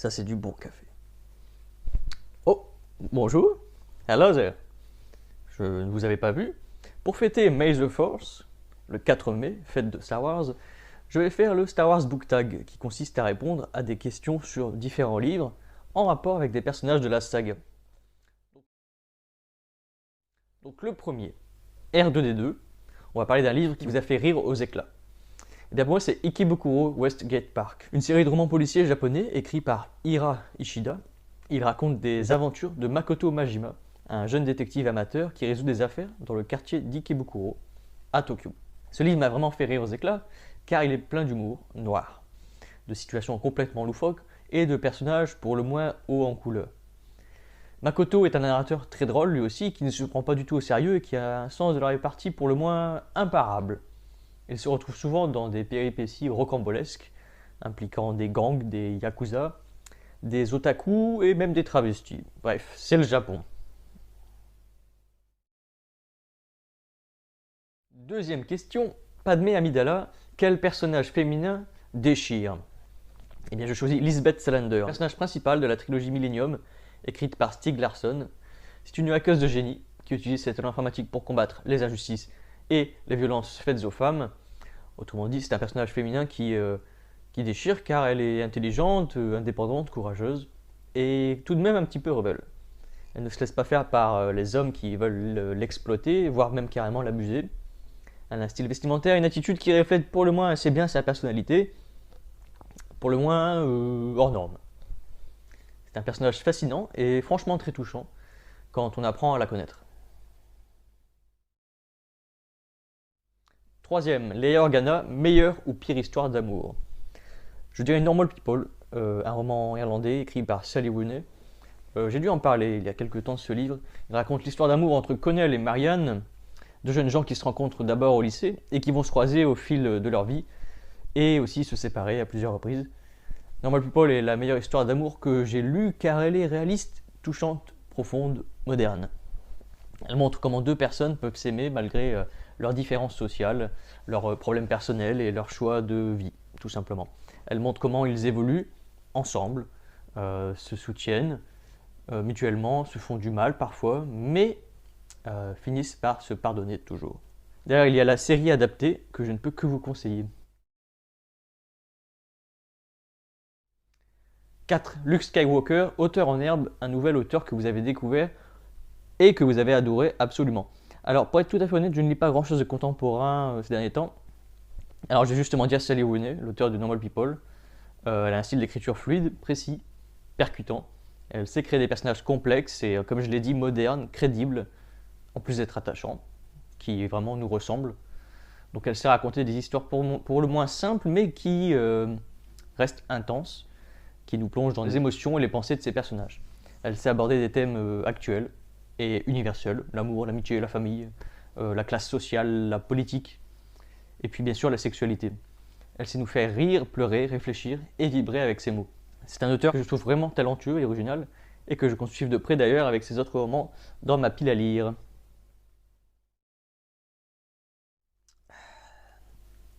Ça, c'est du bon café. Oh, bonjour. Hello there. Je ne vous avais pas vu. Pour fêter May the Force, le 4 mai, fête de Star Wars, je vais faire le Star Wars Book Tag, qui consiste à répondre à des questions sur différents livres en rapport avec des personnages de la saga. Donc le premier, R2D2, on va parler d'un livre qui vous a fait rire aux éclats. Et bien pour moi, c'est Ikebukuro Westgate Park, une série de romans policiers japonais écrits par Hira Ishida. Il raconte des aventures de Makoto Majima, un jeune détective amateur qui résout des affaires dans le quartier d'Ikebukuro, à Tokyo. Ce livre m'a vraiment fait rire aux éclats, car il est plein d'humour noir, de situations complètement loufoques et de personnages pour le moins hauts en couleur. Makoto est un narrateur très drôle lui aussi, qui ne se prend pas du tout au sérieux et qui a un sens de la répartie pour le moins imparable. Il se retrouve souvent dans des péripéties rocambolesques, impliquant des gangs, des yakuza, des otaku et même des travestis. Bref, c'est le Japon. Deuxième question, Padmé Amidala, quel personnage féminin déchire? Eh bien, je choisis Lisbeth Salander, personnage principal de la trilogie Millennium, écrite par Stieg Larsson. C'est une hackeuse de génie qui utilise cette informatique pour combattre les injustices et les violences faites aux femmes. Autrement dit, c'est un personnage féminin qui déchire car elle est intelligente, indépendante, courageuse et tout de même un petit peu rebelle. Elle ne se laisse pas faire par les hommes qui veulent l'exploiter, voire même carrément l'abuser. Elle a un style vestimentaire, une attitude qui reflète pour le moins assez bien sa personnalité, pour le moins hors norme. C'est un personnage fascinant et franchement très touchant quand on apprend à la connaître. Troisième, Leia Organa, meilleure ou pire histoire d'amour? Je dirais Normal People, un roman irlandais écrit par Sally Rooney. J'ai dû en parler il y a quelques temps de ce livre. Il raconte l'histoire d'amour entre Connell et Marianne, deux jeunes gens qui se rencontrent d'abord au lycée et qui vont se croiser au fil de leur vie et aussi se séparer à plusieurs reprises. Normal People est la meilleure histoire d'amour que j'ai lue car elle est réaliste, touchante, profonde, moderne. Elle montre comment deux personnes peuvent s'aimer malgré leurs différences sociales, leurs problèmes personnels et leurs choix de vie, tout simplement. Elle montre comment ils évoluent ensemble, se soutiennent mutuellement, se font du mal parfois, mais finissent par se pardonner toujours. D'ailleurs, il y a la série adaptée que je ne peux que vous conseiller. 4. Luke Skywalker, auteur en herbe, un nouvel auteur que vous avez découvert et que vous avez adoré absolument. Alors, pour être tout à fait honnête, je ne lis pas grand chose de contemporain ces derniers temps. Alors, je vais justement dire Sally Rooney, l'auteur de Normal People. Elle a un style d'écriture fluide, précis, percutant. Elle sait créer des personnages complexes et, comme je l'ai dit, modernes, crédibles, en plus d'être attachants, qui vraiment nous ressemblent. Donc, elle sait raconter des histoires pour le moins simples, mais qui restent intenses, qui nous plongent dans les émotions et les pensées de ces personnages. Elle sait aborder des thèmes actuels et universels, l'amour, l'amitié, la famille, la classe sociale, la politique, et puis bien sûr la sexualité. Elle sait nous faire rire, pleurer, réfléchir et vibrer avec ses mots. C'est un auteur que je trouve vraiment talentueux et original, et que je compte suivre de près d'ailleurs avec ses autres romans dans ma pile à lire.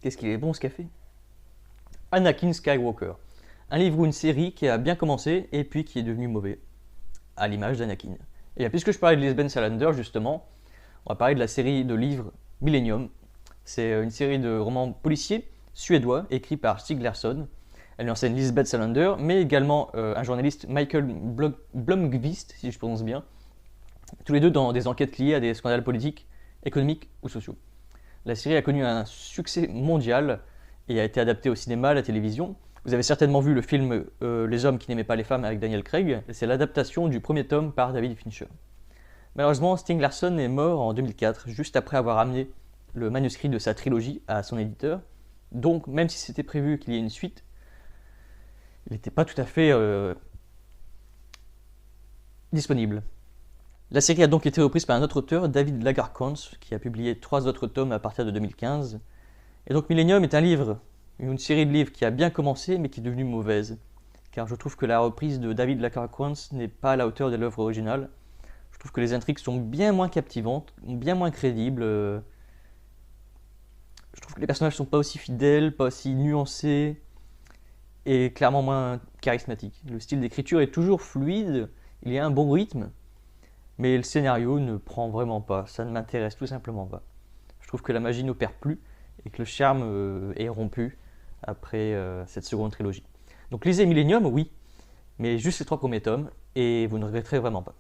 Qu'est-ce qu'il est bon ce café? Anakin Skywalker. Un livre ou une série qui a bien commencé et puis qui est devenu mauvais, à l'image d'Anakin. Et bien, puisque je parlais de Lisbeth Salander justement, on va parler de la série de livres Millennium. C'est une série de romans policiers suédois écrits par Stieg Larsson. Elle enseigne Lisbeth Salander, mais également un journaliste Michael Blomqvist, si je prononce bien, tous les deux dans des enquêtes liées à des scandales politiques, économiques ou sociaux. La série a connu un succès mondial et a été adaptée au cinéma, à la télévision. Vous avez certainement vu le film Les hommes qui n'aimaient pas les femmes avec Daniel Craig. C'est l'adaptation du premier tome par David Fincher. Malheureusement, Stieg Larsson est mort en 2004, juste après avoir amené le manuscrit de sa trilogie à son éditeur. Donc, même si c'était prévu qu'il y ait une suite, il n'était pas tout à fait disponible. La série a donc été reprise par un autre auteur, David Lagerkrantz, qui a publié 3 autres tomes à partir de 2015. Et donc Millennium est un livre, une série de livres qui a bien commencé mais qui est devenue mauvaise. Car je trouve que la reprise de David Lagerkrantz n'est pas à la hauteur de l'œuvre originale. Je trouve que les intrigues sont bien moins captivantes, bien moins crédibles. Je trouve que les personnages ne sont pas aussi fidèles, pas aussi nuancés. est clairement moins charismatique. Le style d'écriture est toujours fluide, il y a un bon rythme, mais le scénario ne prend vraiment pas, ça ne m'intéresse tout simplement pas. Je trouve que la magie n'opère plus et que le charme est rompu après cette seconde trilogie. Donc lisez Millennium, oui, mais juste les 3 premiers tomes et vous ne regretterez vraiment pas.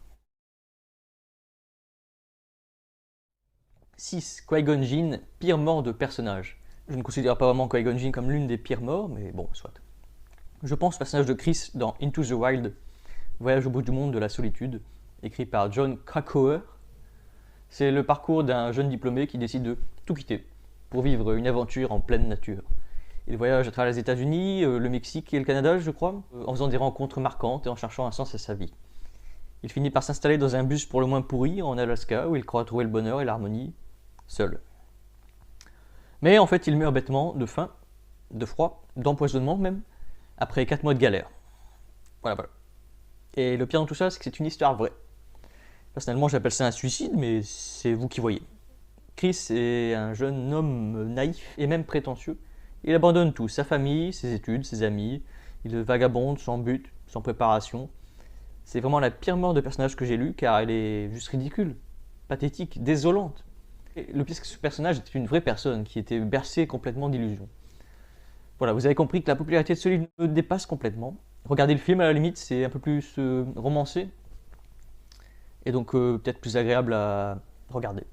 6. Qui-Gon Jinn, pire mort de personnage. Je ne considère pas vraiment Qui-Gon Jinn comme l'une des pires morts, mais bon, soit. Je pense au personnage de Chris dans Into the Wild, Voyage au bout du monde de la solitude, écrit par Jon Krakauer. C'est le parcours d'un jeune diplômé qui décide de tout quitter pour vivre une aventure en pleine nature. Il voyage à travers les États-Unis, le Mexique et le Canada, je crois, en faisant des rencontres marquantes et en cherchant un sens à sa vie. Il finit par s'installer dans un bus pour le moins pourri en Alaska où il croit trouver le bonheur et l'harmonie seul. Mais en fait, il meurt bêtement de faim, de froid, d'empoisonnement même, après 4 mois de galère. Voilà. Et le pire dans tout ça, c'est que c'est une histoire vraie. Personnellement, j'appelle ça un suicide, mais c'est vous qui voyez. Chris est un jeune homme naïf et même prétentieux. Il abandonne tout, sa famille, ses études, ses amis. Il vagabonde sans but, sans préparation. C'est vraiment la pire mort de personnage que j'ai lu, car elle est juste ridicule, pathétique, désolante. Et le pire, c'est que ce personnage était une vraie personne qui était bercée complètement d'illusions. Voilà, vous avez compris que la popularité de ce livre me dépasse complètement. Regardez le film, à la limite, c'est un peu plus romancé. Et donc peut-être plus agréable à regarder.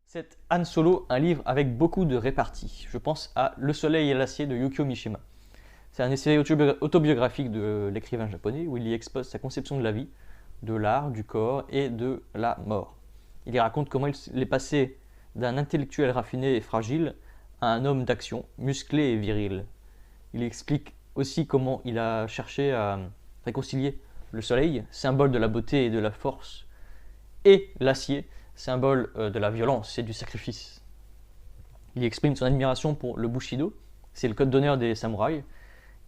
7. Han Solo, un livre avec beaucoup de réparties. Je pense à Le Soleil et l'acier de Yukio Mishima. C'est un essai autobiographique de l'écrivain japonais où il y expose sa conception de la vie, de l'art, du corps et de la mort. Il y raconte comment il est passé d'un intellectuel raffiné et fragile à un homme d'action, musclé et viril. Il explique aussi comment il a cherché à réconcilier le soleil, symbole de la beauté et de la force, et l'acier, symbole de la violence et du sacrifice. Il exprime son admiration pour le Bushido, c'est le code d'honneur des samouraïs,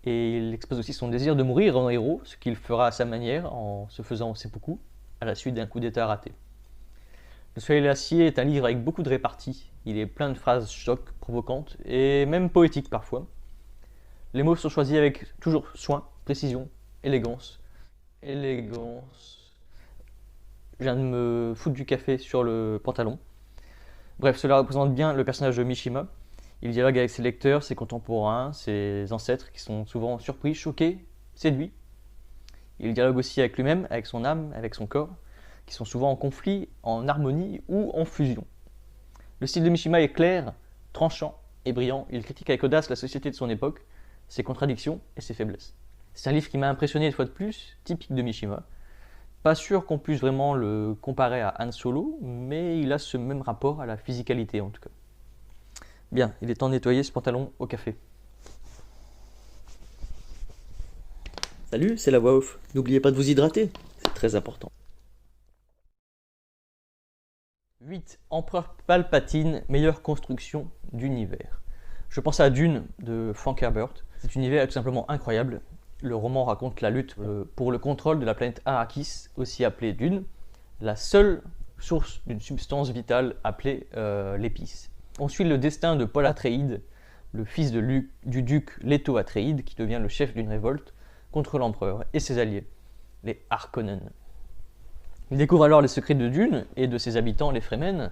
et il expose aussi son désir de mourir en héros, ce qu'il fera à sa manière en se faisant seppuku à la suite d'un coup d'état raté. Le Soleil et l'acier est un livre avec beaucoup de réparties, il est plein de phrases chocs, provocantes et même poétiques parfois. Les mots sont choisis avec toujours soin, précision, élégance. Élégance. Je viens de me foutre du café sur le pantalon. Bref, cela représente bien le personnage de Mishima. Il dialogue avec ses lecteurs, ses contemporains, ses ancêtres qui sont souvent surpris, choqués, séduits. Il dialogue aussi avec lui-même, avec son âme, avec son corps, qui sont souvent en conflit, en harmonie ou en fusion. Le style de Mishima est clair, tranchant et brillant. Il critique avec audace la société de son époque, ses contradictions et ses faiblesses. C'est un livre qui m'a impressionné une fois de plus, typique de Mishima. Pas sûr qu'on puisse vraiment le comparer à Han Solo, mais il a ce même rapport à la physicalité en tout cas. Bien, il est temps de nettoyer ce pantalon au café. Salut, c'est la voix off. N'oubliez pas de vous hydrater, c'est très important. 8. Empereur Palpatine, meilleure construction d'univers. Je pense à Dune de Frank Herbert. Cet univers est tout simplement incroyable. Le roman raconte la lutte pour le contrôle de la planète Arrakis, aussi appelée Dune, la seule source d'une substance vitale appelée l'épice. On suit le destin de Paul Atreides, le fils du duc Leto Atreides, qui devient le chef d'une révolte contre l'empereur et ses alliés, les Harkonnen. Il découvre alors les secrets de Dune et de ses habitants, les Fremen.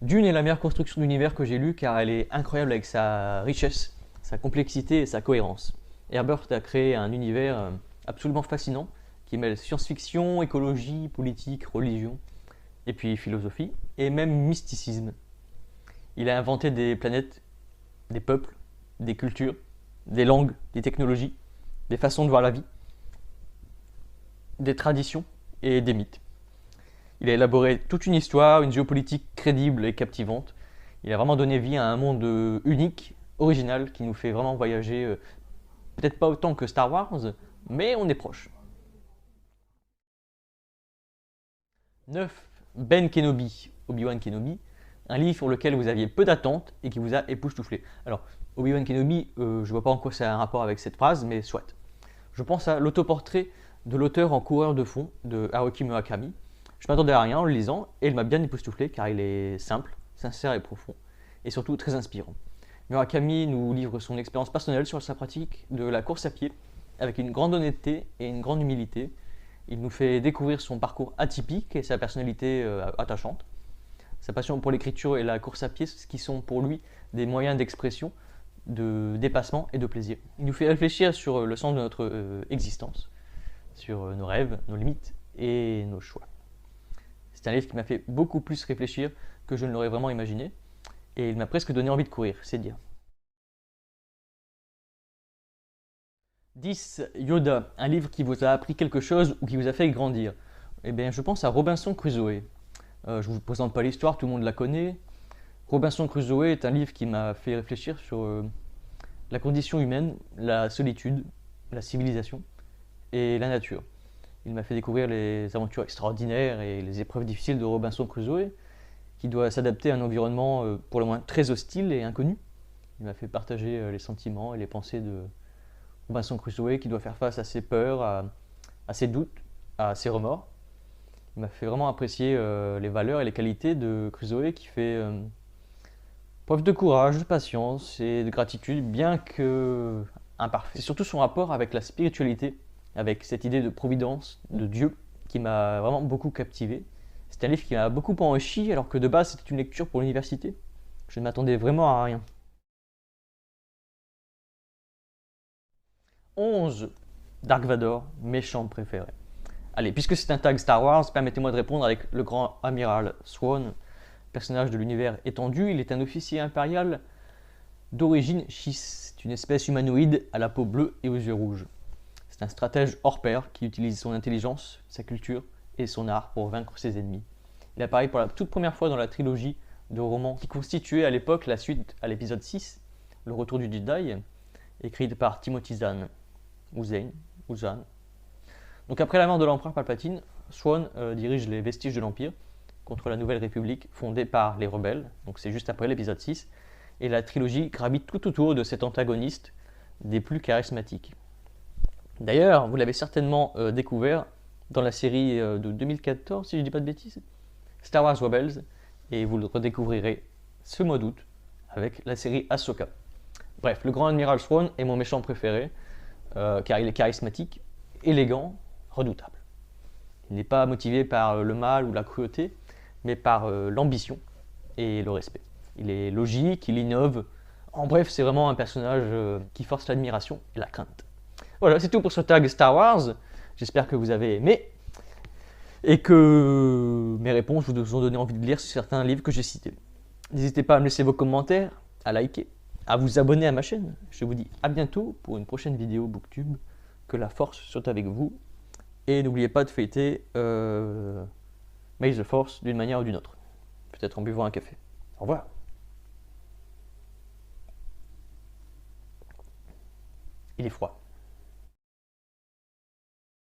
Dune est la meilleure construction d'univers que j'ai lue car elle est incroyable avec sa richesse, sa complexité et sa cohérence. Herbert a créé un univers absolument fascinant qui mêle science-fiction, écologie, politique, religion, et puis philosophie, et même mysticisme. Il a inventé des planètes, des peuples, des cultures, des langues, des technologies, des façons de voir la vie, des traditions et des mythes. Il a élaboré toute une histoire, une géopolitique crédible et captivante. Il a vraiment donné vie à un monde unique, original, qui nous fait vraiment voyager, peut-être pas autant que Star Wars, mais on est proche. 9. Ben Kenobi, Obi-Wan Kenobi, un livre pour lequel vous aviez peu d'attentes et qui vous a époustouflé. Alors, Obi-Wan Kenobi, je vois pas en quoi ça a un rapport avec cette phrase, mais soit. Je pense à l'autoportrait de l'auteur en coureur de fond de Haruki Murakami. Je m'attendais à rien en le lisant et il m'a bien époustouflé car il est simple, sincère et profond et surtout très inspirant. Murakami nous livre son expérience personnelle sur sa pratique de la course à pied, avec une grande honnêteté et une grande humilité. Il nous fait découvrir son parcours atypique et sa personnalité attachante. Sa passion pour l'écriture et la course à pied, ce qui sont pour lui des moyens d'expression, de dépassement et de plaisir. Il nous fait réfléchir sur le sens de notre existence, sur nos rêves, nos limites et nos choix. C'est un livre qui m'a fait beaucoup plus réfléchir que je ne l'aurais vraiment imaginé, et il m'a presque donné envie de courir, c'est dire. 10. Yoda, un livre qui vous a appris quelque chose ou qui vous a fait grandir. Eh bien, je pense à Robinson Crusoe. Je ne vous présente pas l'histoire, tout le monde la connaît. Robinson Crusoe est un livre qui m'a fait réfléchir sur la condition humaine, la solitude, la civilisation et la nature. Il m'a fait découvrir les aventures extraordinaires et les épreuves difficiles de Robinson Crusoe, qui doit s'adapter à un environnement pour le moins très hostile et inconnu. Il m'a fait partager les sentiments et les pensées de Robinson Crusoe, qui doit faire face à ses peurs, à ses doutes, à ses remords. Il m'a fait vraiment apprécier les valeurs et les qualités de Crusoe, qui fait preuve de courage, de patience et de gratitude, bien que imparfait. C'est surtout son rapport avec la spiritualité, avec cette idée de providence, de Dieu, qui m'a vraiment beaucoup captivé. C'est un livre qui m'a beaucoup enrichi, alors que de base c'était une lecture pour l'université. Je ne m'attendais vraiment à rien. 11. Dark Vador, méchant préféré. Allez, puisque c'est un tag Star Wars, permettez-moi de répondre avec le grand amiral Thrawn, personnage de l'univers étendu. Il est un officier impérial d'origine Chiss, une espèce humanoïde à la peau bleue et aux yeux rouges. C'est un stratège hors pair qui utilise son intelligence, sa culture et son art pour vaincre ses ennemis. Il apparaît pour la toute première fois dans la trilogie de romans qui constituait à l'époque la suite à l'épisode 6, Le Retour du Jedi, écrite par Timothy Zahn, ou Zahn, ou Zahn. Donc après la mort de l'empereur Palpatine, Thrawn dirige les vestiges de l'Empire contre la Nouvelle République fondée par les rebelles, donc c'est juste après l'épisode 6, et la trilogie gravite tout autour de cet antagoniste des plus charismatiques. D'ailleurs, vous l'avez certainement découvert dans la série de 2014, si je ne dis pas de bêtises, Star Wars Rebels, et vous le redécouvrirez ce mois d'août avec la série Ahsoka. Bref, le grand amiral Thrawn est mon méchant préféré, car il est charismatique, élégant, redoutable. Il n'est pas motivé par le mal ou la cruauté, mais par l'ambition et le respect. Il est logique, il innove. En bref, c'est vraiment un personnage qui force l'admiration et la crainte. Voilà, c'est tout pour ce tag Star Wars. J'espère que vous avez aimé et que mes réponses vous ont donné envie de lire certains livres que j'ai cités. N'hésitez pas à me laisser vos commentaires, à liker, à vous abonner à ma chaîne. Je vous dis à bientôt pour une prochaine vidéo Booktube. Que la force soit avec vous. Et n'oubliez pas de fêter May the Force d'une manière ou d'une autre. Peut-être en buvant un café. Au revoir. Il est froid.